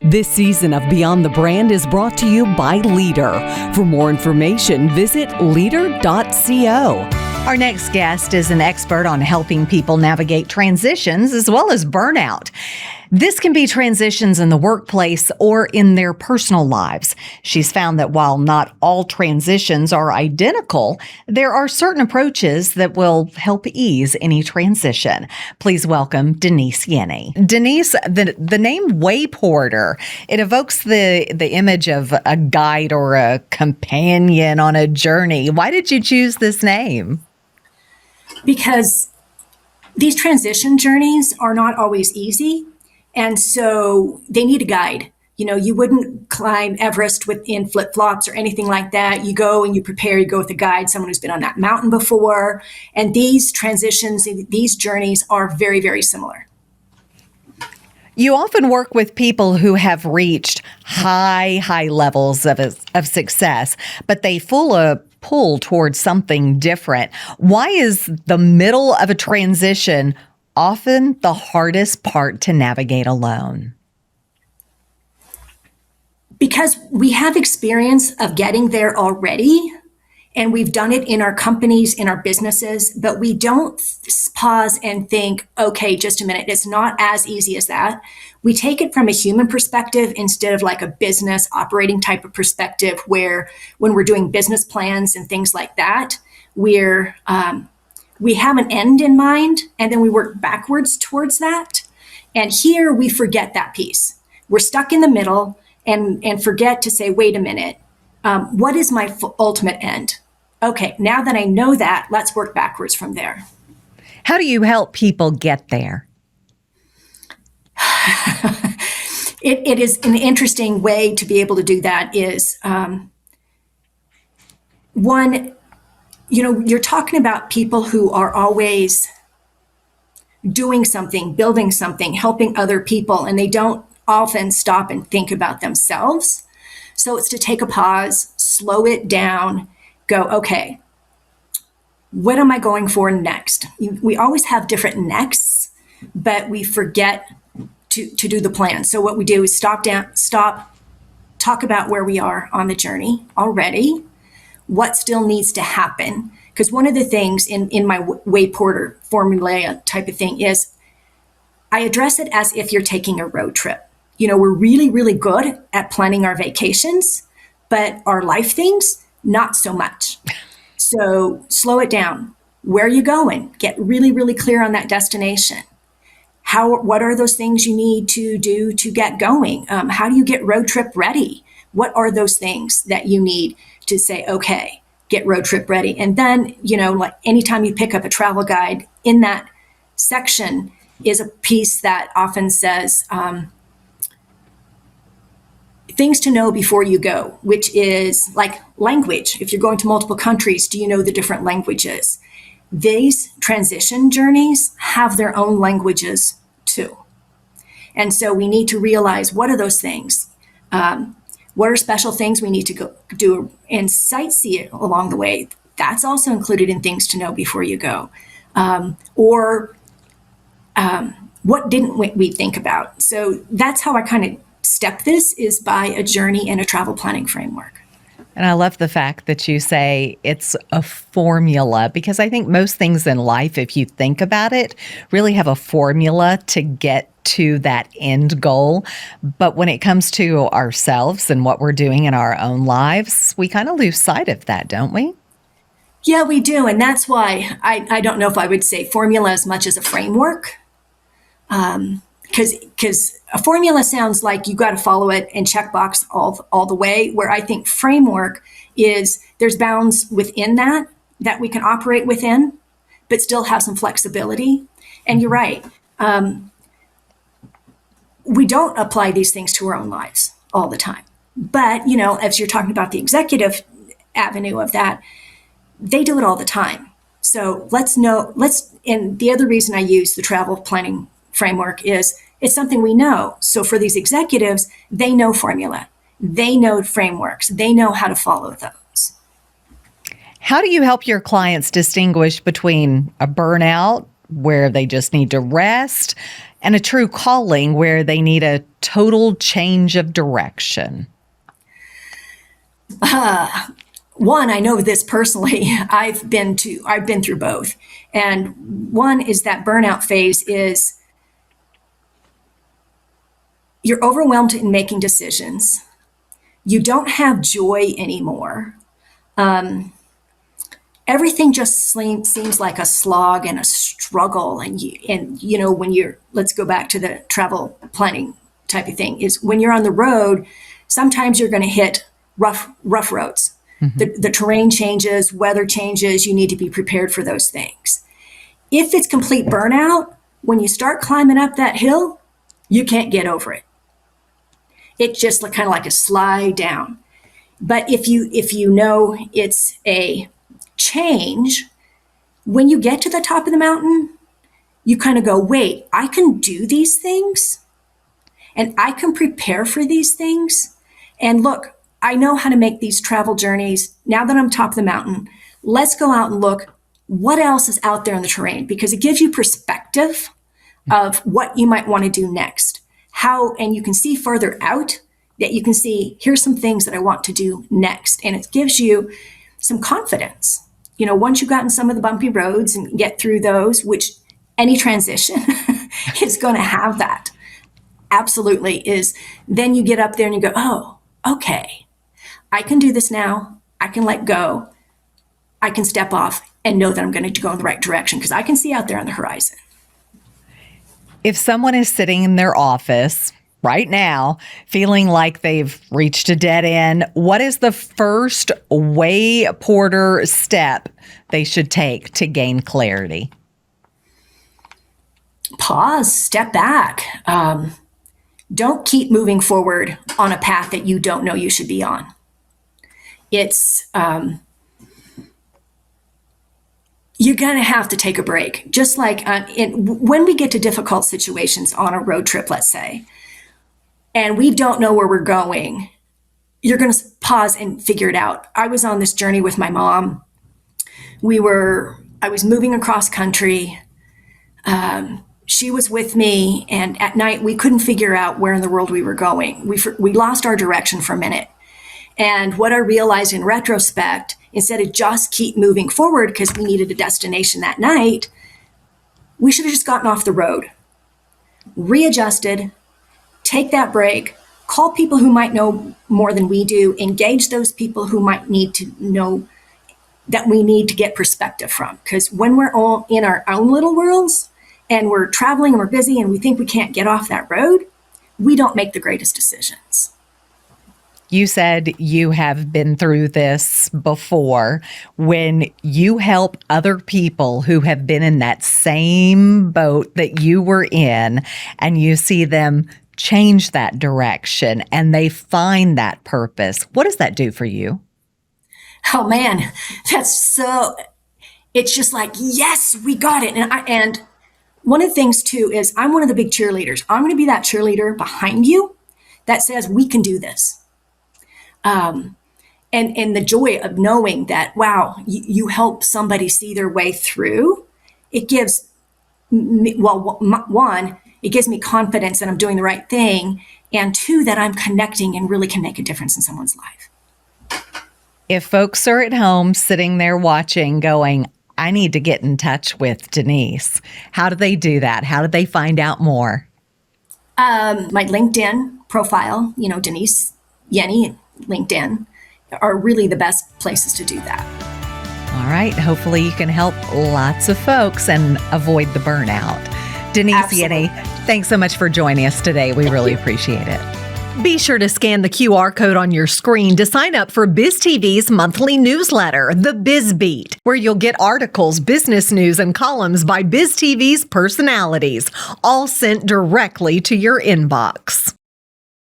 This season of Beyond the Brand is brought to you by Leader. For more information, visit leader.co. Our next guest is an expert on helping people navigate transitions as well as burnout. This can be transitions in the workplace or in their personal lives. She's found that while not all transitions are identical, there are certain approaches that will help ease any transition. Please welcome Denise Yennie. Denise, the name Wayporter, it evokes the image of a guide or a companion on a journey. Why did you choose this name? Because these transition journeys are not always easy. And so they need a guide. You know, you wouldn't climb Everest in flip-flops or anything like that. You go and you prepare, you go with a guide, someone who's been on that mountain before. And these transitions, these journeys are very, very similar. You often work with people who have reached high levels of success, but they pull towards something different. Why is the middle of a transition often the hardest part to navigate alone? Because we have experience of getting there already, and we've done it in our companies, in our businesses, but we don't pause and think, okay, just a minute, it's not as easy as that. We take it from a human perspective instead of like a business operating type of perspective, where when we're doing business plans and things like that, we have an end in mind, and then we work backwards towards that. And here we forget that piece. We're stuck in the middle and forget to say, wait a minute, what is my ultimate end? Okay, now that I know that, let's work backwards from there. How do you help people get there? It is an interesting way to be able to do that is, one, you know, you're talking about people who are always doing something, building something, helping other people, and they don't often stop and think about themselves. So it's to take a pause, slow it down, go, okay, what am I going for next? We always have different nexts, but we forget to do the plan. So what we do is stop, talk about where we are on the journey already, what still needs to happen. Because one of the things in my Wayporter formula type of thing is I address it as if you're taking a road trip. You know, we're really, really good at planning our vacations, but our life things, not so much. So slow it down. Where are you going? Get really, really clear on that destination. What are those things you need to do to get going? How do you get road trip ready? What are those things that you need to say, okay, get road trip ready? And then, you know, like anytime you pick up a travel guide, in that section is a piece that often says things to know before you go, which is like language. If you're going to multiple countries, do you know the different languages? These transition journeys have their own languages too. And so we need to realize, what are those things? What are special things we need to go do and sightsee along the way? That's also included in things to know before you go. What didn't we think about? So that's how I kind of step this, is by a journey and a travel planning framework. And I love the fact that you say it's a formula, because I think most things in life, if you think about it, really have a formula to get to that end goal. But when it comes to ourselves and what we're doing in our own lives, we kind of lose sight of that, don't we? Yeah, we do. And that's why I don't know if I would say formula as much as a framework. Because a formula sounds like you got to follow it and checkbox all the way, where I think framework is there's bounds within that we can operate within, but still have some flexibility. And you're right. We don't apply these things to our own lives all the time. But, you know, as you're talking about the executive avenue of that, they do it all the time. So and the other reason I use the travel planning framework is it's something we know. So for these executives, they know formula, they know frameworks, they know how to follow those. How do you help your clients distinguish between a burnout where they just need to rest and a true calling where they need a total change of direction? One, I know this personally. I've been through both. And one is that burnout phase is you're overwhelmed in making decisions. You don't have joy anymore. Everything just seems like a slog and a struggle. And when let's go back to the travel planning type of thing, is when you're on the road, sometimes you're going to hit rough roads. Mm-hmm. The terrain changes, weather changes. You need to be prepared for those things. If it's complete burnout, when you start climbing up that hill, you can't get over it. It's just kind of like a slide down. But if you know it's a change, when you get to the top of the mountain, you kind of go, wait, I can do these things and I can prepare for these things. And look, I know how to make these travel journeys. Now that I'm top of the mountain, let's go out and look what else is out there in the terrain, because it gives you perspective of what you might want to do next. And you can see further out, that you can see, here's some things that I want to do next. And it gives you some confidence. Once you've gotten some of the bumpy roads and get through those, which any transition is going to have that. Absolutely is. Then you get up there and you go, oh, okay, I can do this now. I can let go. I can step off and know that I'm going to go in the right direction because I can see out there on the horizon. If someone is sitting in their office right now feeling like they've reached a dead end, what is the first Wayporter step they should take to gain clarity? Pause, step back. Don't keep moving forward on a path that you don't know you should be on. It's you're going to have to take a break. Just like when we get to difficult situations on a road trip, let's say, and we don't know where we're going, you're going to pause and figure it out. I was on this journey with my mom. I was moving across country. She was with me, and at night we couldn't figure out where in the world we were going. We lost our direction for a minute. And what I realized in retrospect, instead of just keep moving forward because we needed a destination that night, we should have just gotten off the road, readjusted, take that break, call people who might know more than we do, engage those people who might need to know that we need to get perspective from. Because when we're all in our own little worlds and we're traveling and we're busy and we think we can't get off that road, we don't make the greatest decisions. You said you have been through this before. When you help other people who have been in that same boat that you were in, and you see them change that direction and they find that purpose, what does that do for you? Oh man, it's just like, yes, we got it. And one of the things too is I'm one of the big cheerleaders. I'm going to be that cheerleader behind you that says we can do this. And the joy of knowing that, wow, you help somebody see their way through, it gives me, one, it gives me confidence that I'm doing the right thing. And two, that I'm connecting and really can make a difference in someone's life. If folks are at home sitting there watching going, I need to get in touch with Denise, how do they do that? How do they find out more? My LinkedIn profile, Denise Yennie, LinkedIn, are really the best places to do that. All right. Hopefully you can help lots of folks and avoid the burnout. Denise Absolutely. Yennie, thanks so much for joining us today. We really appreciate it. Be sure to scan the QR code on your screen to sign up for BizTV's monthly newsletter, The Biz Beat, where you'll get articles, business news, and columns by BizTV's personalities, all sent directly to your inbox.